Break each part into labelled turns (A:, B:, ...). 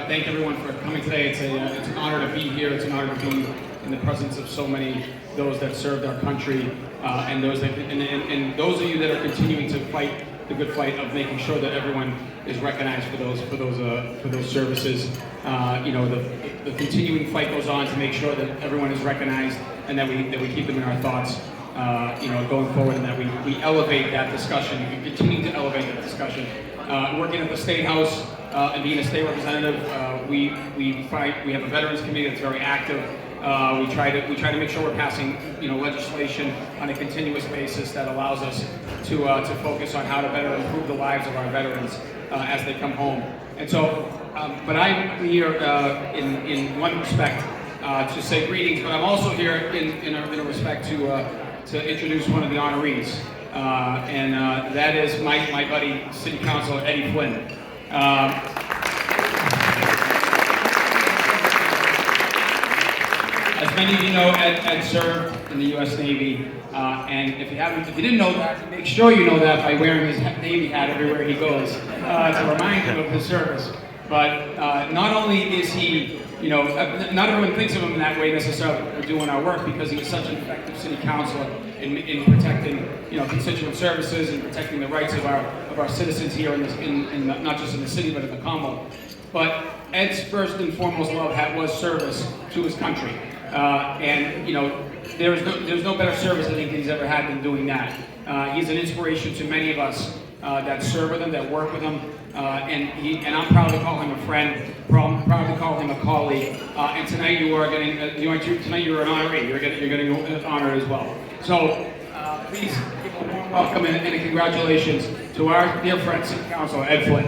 A: thank everyone for coming today. It's an honor to be here. It's an honor to be in the presence of so many those that served our country, and those of you that are continuing to fight the good fight of making sure that everyone is recognized for those services. The continuing fight goes on to make sure that everyone is recognized and that we keep them in our thoughts. Going forward, and that we elevate that discussion. We continue to elevate that discussion. Working at the State House and being a state representative, we have a veterans committee that's very active. We try to make sure we're passing legislation on a continuous basis that allows us to focus on how to better improve the lives of our veterans as they come home. And so, but I'm here in one respect to say greetings, but I'm also here in a respect to introduce one of the honorees, and that is my buddy, City Councilor Eddie Flynn. As many of you know, Ed served in the U.S. Navy, and if you didn't know that, make sure you know that by wearing his Navy hat everywhere he goes to remind him of his service. But not only is he, not everyone thinks of him in that way necessarily for doing our work, because he is such an effective city councilor in protecting, constituent services and protecting the rights of our citizens here in not just in the city but in the Commonwealth. But Ed's first and foremost love was service to his country, and there's no better service I think he's ever had than doing that. He's an inspiration to many of us that serve with him, that work with him, and I'm proud to call him a friend, proud to call him a colleague. And tonight you are getting, tonight you're an honoree. You're getting an honor as well. So please give a warm welcome and a congratulations to our dear friend, City Councilor Ed Flynn.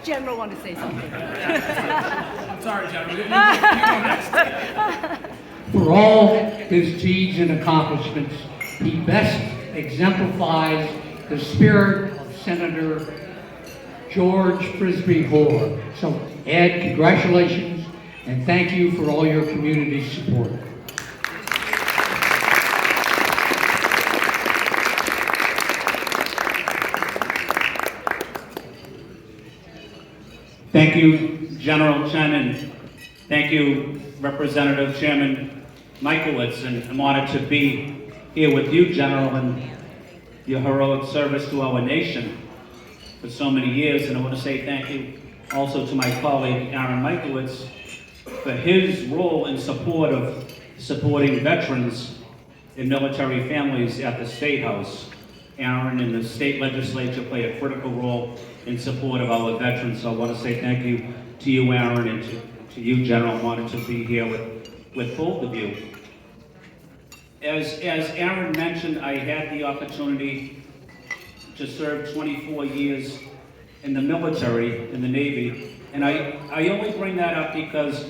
B: General want to say something.
A: I'm sorry, General. You go next.
C: For all his deeds and accomplishments, he best exemplifies the spirit of Senator George Frisbee Hoare. So, Ed, congratulations, and thank you for all your community support.
D: Thank you, General Chen, and thank you, Representative Chairman Michaelitz, and I'm honored to be here with you, General, and your heroic service to our nation for so many years. And I want to say thank you also to my colleague, Aaron Michaelitz, for his role in support of supporting veterans and military families at the State House. Aaron and the state legislature played a critical role in support of our veterans. So I want to say thank you to you, Aaron, and to you, General. I'm honored to be here with both of you. As Aaron mentioned, I had the opportunity to serve 24 years in the military, in the Navy, and I only bring that up because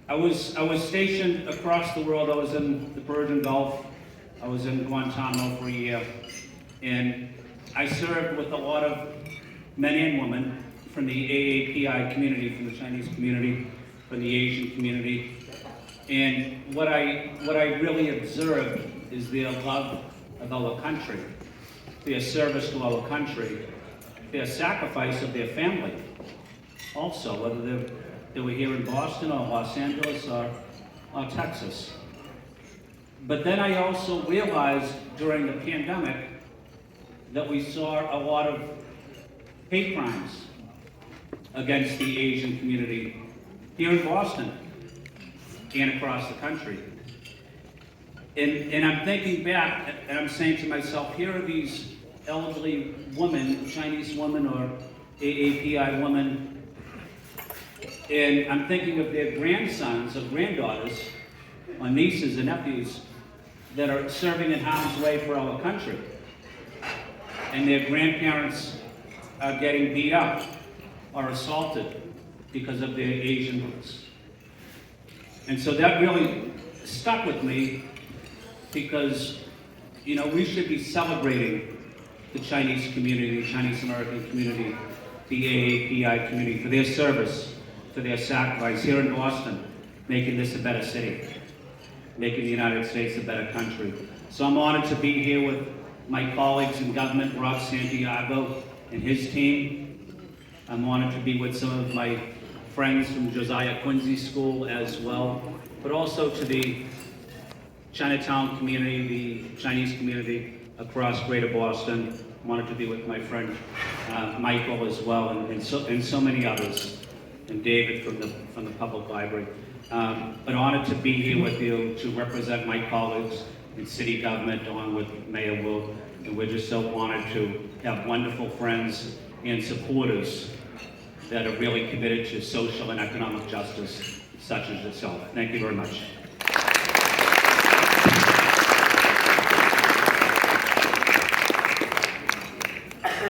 D: I was stationed across the world. I was in the Persian Gulf. I was in Guantanamo for a year, and I served with a lot of men and women from the AAPI community, from the Chinese community, from the Asian community. And what I really observed is their love of our country, their service to our country, their sacrifice of their family. Also, whether they were here in Boston or Los Angeles or Texas. But then I also realized during the pandemic that we saw a lot of hate crimes against the Asian community here in Boston and across the country. And I'm thinking back, and I'm saying to myself, here are these elderly women, Chinese women or AAPI women, and I'm thinking of their grandsons or granddaughters, or nieces and nephews, that are serving in harm's way for our country. And their grandparents are getting beat up or assaulted because of their Asian roots. And so that really stuck with me, because, we should be celebrating the Chinese community, the Chinese American community, the AAPI community for their service, for their sacrifice here in Boston, making this a better city. making the United States a better country. So I'm honored to be here with my colleagues in government, Rob Santiago and his team. I'm honored to be with some of my friends from Josiah Quincy School as well, but also to the Chinatown community, the Chinese community across Greater Boston. I'm honored to be with my friend Michael as well, and so many others, and David from the public library. But honored to be here with you to represent my colleagues in city government, along with Mayor Wu, and we're just so honored to have wonderful friends and supporters that are really committed to social and economic justice, such as yourself. Thank you very much.